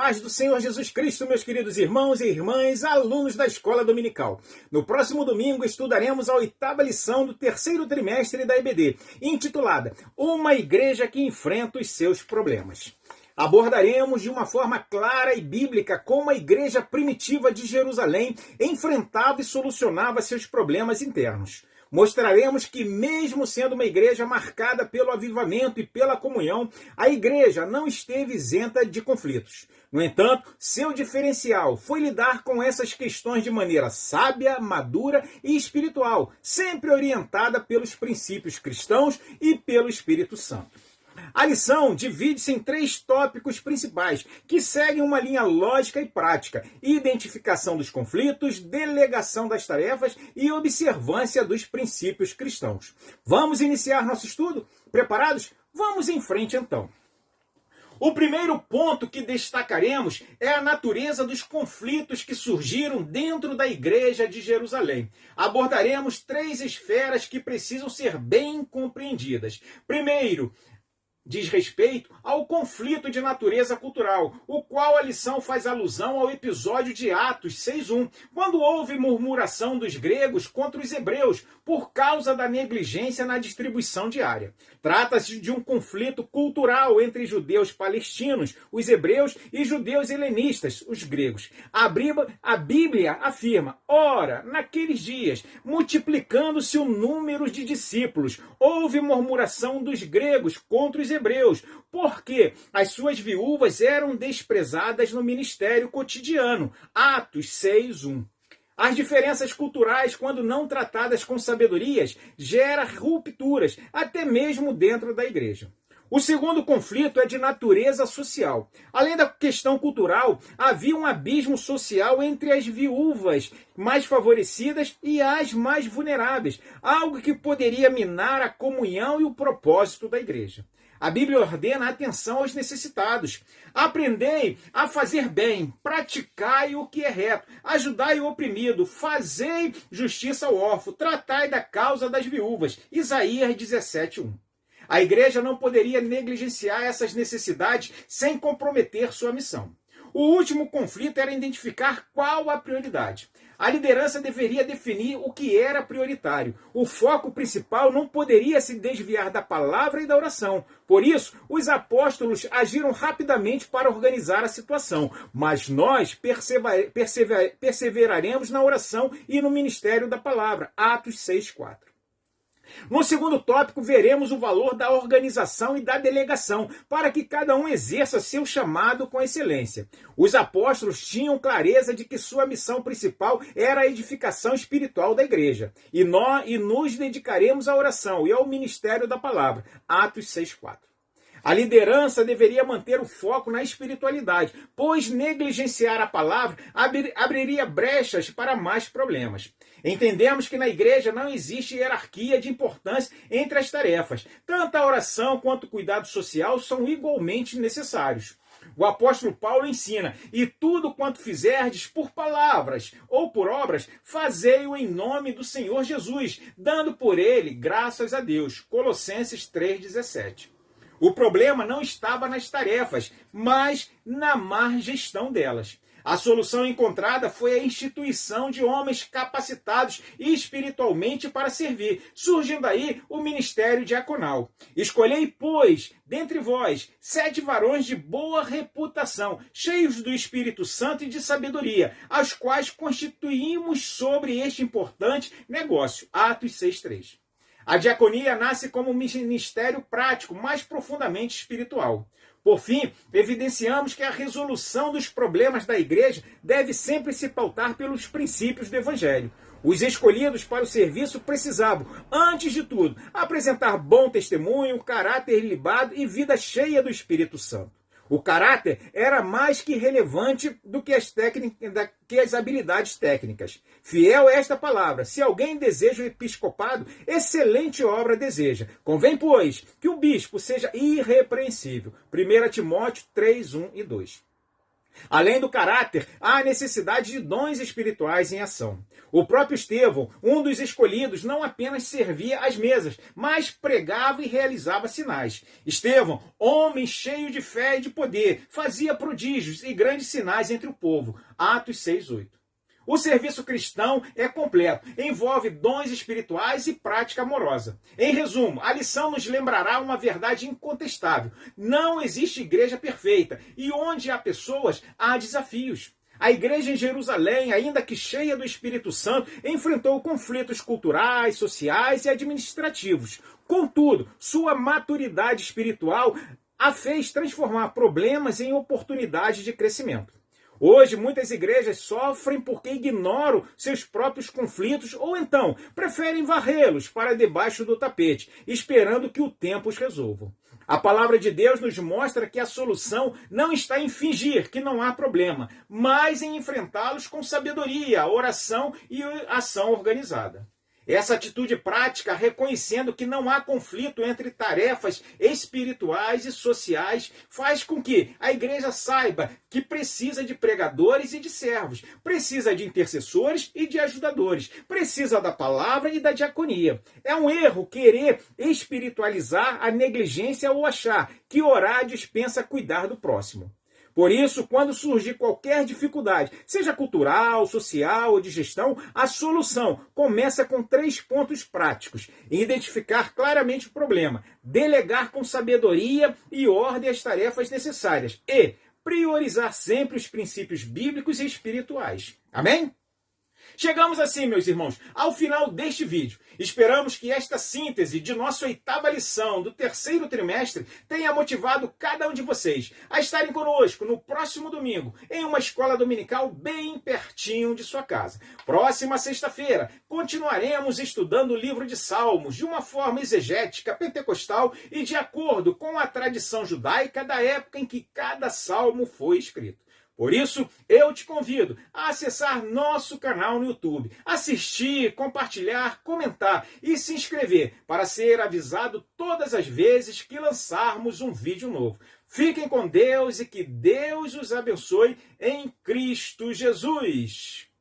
paz do Senhor Jesus Cristo, meus queridos irmãos e irmãs, alunos da Escola Dominical. No próximo domingo estudaremos a 8ª lição do terceiro trimestre da EBD, intitulada Uma Igreja que Enfrenta os Seus Problemas. Abordaremos de uma forma clara e bíblica como a igreja primitiva de Jerusalém enfrentava e solucionava seus problemas internos. Mostraremos que, mesmo sendo uma igreja marcada pelo avivamento e pela comunhão, a igreja não esteve isenta de conflitos. No entanto, seu diferencial foi lidar com essas questões de maneira sábia, madura e espiritual, sempre orientada pelos princípios cristãos e pelo Espírito Santo. A lição divide-se em 3 tópicos principais, que seguem uma linha lógica e prática: identificação dos conflitos, delegação das tarefas e observância dos princípios cristãos. Vamos iniciar nosso estudo? Preparados? Vamos em frente então. O primeiro ponto que destacaremos é a natureza dos conflitos que surgiram dentro da igreja de Jerusalém. Abordaremos 3 esferas que precisam ser bem compreendidas. Primeiro, diz respeito ao conflito de natureza cultural, o qual a lição faz alusão ao episódio de Atos 6:1, quando houve murmuração dos gregos contra os hebreus por causa da negligência na distribuição diária. Trata-se de um conflito cultural entre judeus palestinos, os hebreus, e judeus helenistas, os gregos. A Bíblia afirma: ora, naqueles dias, multiplicando-se o número de discípulos, houve murmuração dos gregos contra os hebreus, porque as suas viúvas eram desprezadas no ministério cotidiano. Atos 6:1. As diferenças culturais, quando não tratadas com sabedorias, geram rupturas, até mesmo dentro da igreja. O segundo conflito é de natureza social. Além da questão cultural, havia um abismo social entre as viúvas mais favorecidas e as mais vulneráveis, algo que poderia minar a comunhão e o propósito da igreja. A Bíblia ordena atenção aos necessitados. Aprendei a fazer bem, praticai o que é reto, ajudai o oprimido, fazei justiça ao órfão, tratai da causa das viúvas. Isaías 17:1. A igreja não poderia negligenciar essas necessidades sem comprometer sua missão. O último conflito era identificar qual a prioridade. A liderança deveria definir o que era prioritário. O foco principal não poderia se desviar da palavra e da oração. Por isso, os apóstolos agiram rapidamente para organizar a situação. Mas nós perseveraremos na oração e no ministério da palavra. Atos 6:4. No segundo tópico, veremos o valor da organização e da delegação, para que cada um exerça seu chamado com excelência. Os apóstolos tinham clareza de que sua missão principal era a edificação espiritual da igreja. E nos dedicaremos à oração e ao ministério da palavra. Atos 6:4. A liderança deveria manter o foco na espiritualidade, pois negligenciar a palavra abriria brechas para mais problemas. Entendemos que na igreja não existe hierarquia de importância entre as tarefas. Tanto a oração quanto o cuidado social são igualmente necessários. O apóstolo Paulo ensina: e tudo quanto fizerdes por palavras ou por obras, fazei-o em nome do Senhor Jesus, dando por ele graças a Deus. Colossenses 3:17. O problema não estava nas tarefas, mas na má gestão delas. A solução encontrada foi a instituição de homens capacitados espiritualmente para servir, surgindo aí o ministério diaconal. Escolhei, pois, dentre vós, 7 varões de boa reputação, cheios do Espírito Santo e de sabedoria, aos quais constituímos sobre este importante negócio. Atos 6:3. A diaconia nasce como um ministério prático, mais profundamente espiritual. Por fim, evidenciamos que a resolução dos problemas da igreja deve sempre se pautar pelos princípios do Evangelho. Os escolhidos para o serviço precisavam, antes de tudo, apresentar bom testemunho, caráter ilibado e vida cheia do Espírito Santo. O caráter era mais que relevante do que as habilidades técnicas. Fiel é esta palavra: se alguém deseja o episcopado, excelente obra deseja. Convém, pois, que o bispo seja irrepreensível. 1 Timóteo 3:1 e 2. Além do caráter, há a necessidade de dons espirituais em ação. O próprio Estevão, um dos escolhidos, não apenas servia às mesas, mas pregava e realizava sinais. Estevão, homem cheio de fé e de poder, fazia prodígios e grandes sinais entre o povo. Atos 6:8. O serviço cristão é completo, envolve dons espirituais e prática amorosa. Em resumo, a lição nos lembrará uma verdade incontestável. Não existe igreja perfeita, e onde há pessoas, há desafios. A igreja em Jerusalém, ainda que cheia do Espírito Santo, enfrentou conflitos culturais, sociais e administrativos. Contudo, sua maturidade espiritual a fez transformar problemas em oportunidades de crescimento. Hoje, muitas igrejas sofrem porque ignoram seus próprios conflitos ou então preferem varrê-los para debaixo do tapete, esperando que o tempo os resolva. A palavra de Deus nos mostra que a solução não está em fingir que não há problema, mas em enfrentá-los com sabedoria, oração e ação organizada. Essa atitude prática, reconhecendo que não há conflito entre tarefas espirituais e sociais, faz com que a igreja saiba que precisa de pregadores e de servos, precisa de intercessores e de ajudadores, precisa da palavra e da diaconia. É um erro querer espiritualizar a negligência ou achar que orar dispensa cuidar do próximo. Por isso, quando surgir qualquer dificuldade, seja cultural, social ou de gestão, a solução começa com 3 pontos práticos. Identificar claramente o problema, delegar com sabedoria e ordem as tarefas necessárias e priorizar sempre os princípios bíblicos e espirituais. Amém? Chegamos assim, meus irmãos, ao final deste vídeo. Esperamos que esta síntese de nossa 8ª lição do 3º trimestre tenha motivado cada um de vocês a estarem conosco no próximo domingo, em uma escola dominical bem pertinho de sua casa. Próxima sexta-feira, continuaremos estudando o livro de Salmos de uma forma exegética, pentecostal e de acordo com a tradição judaica da época em que cada salmo foi escrito. Por isso, eu te convido a acessar nosso canal no YouTube, assistir, compartilhar, comentar e se inscrever para ser avisado todas as vezes que lançarmos um vídeo novo. Fiquem com Deus e que Deus os abençoe em Cristo Jesus.